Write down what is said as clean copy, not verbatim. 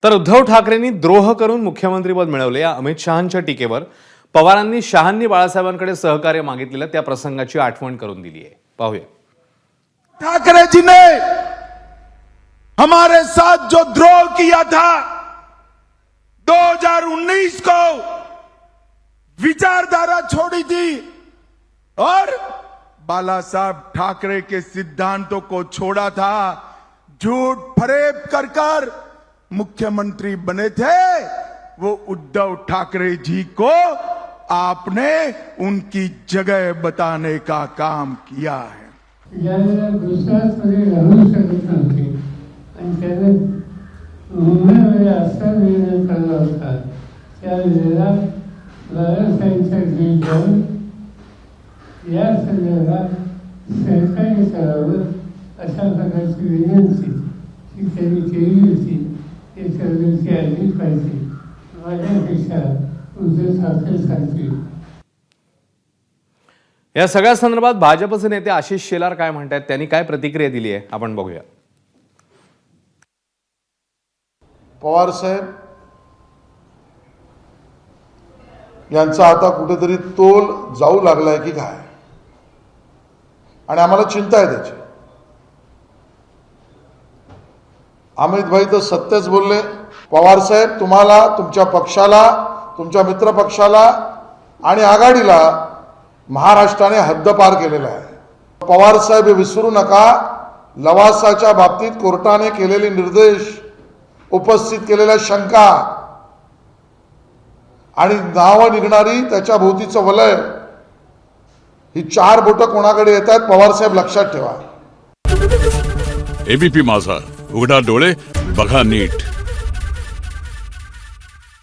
तर उद्धव ठाकरेंनी द्रोह करून मुख्यमंत्रीपद मिळवले या अमित शहांच्या टीकेवर पवारांनी शहांनी बाळासाहेबांकडे सहकार्य मागितलेल्या त्या प्रसंगाची आठवण करून दिली आहे. पाहूया. ठाकरे जी ने हमारे साथ जो द्रोह किया था 2019 को विचारधारा छोड़ी थी और बाला साहब ठाकरे के सिद्धांतों को छोड़ा था, झूठ फरेब कर कर मुख्यमंत्री बने थे, वो उद्धव ठाकरे जी को आपने उनकी जगह बताने का काम किया है. ज्यावेळेला गुजरातमध्ये राहू शकत नव्हते आणि त्याने मुंबईमध्ये असा निर्णय केला होता त्यावेळेला बाळासाहेबांच्या घरी जाऊन या संदर्भात सहकार्य करावं अशा प्रकारची विनंती ती त्यांनी केली होती. ते सर्वांची आली पाहिजे माझ्यापेक्षा उद्धव ठाकरे सांगतील. या सगळ्या संदर्भात भाजपचे नेते आशिष शेलार काय म्हणतात, त्यांनी काय प्रतिक्रिया दिली आहे आपण बघूया. पवार साहेब यांचा आता कुठेतरी तोल जाऊ लागलाय की काय, आणि आम्हाला चिंता आहे त्याची. अमित भाई तर सत्यच बोलले. पवार साहेब तुम्हाला, तुमच्या पक्षाला, तुमच्या मित्र पक्षाला आणि आघाडीला महाराष्ट्राने हद्दपार केलेला आहे. पवार साहेब हे विसरू नका, लवासाच्या बाबतीत कोर्टाने केलेले निर्देश, उपस्थित केलेल्या शंका आणि नावं निघणारी त्याच्या भोवतीचं वलय, ही चार बोटं कोणाकडे येत आहेत पवार साहेब लक्षात ठेवा. एबीपी माझा, उघडा डोळे बघा नीट.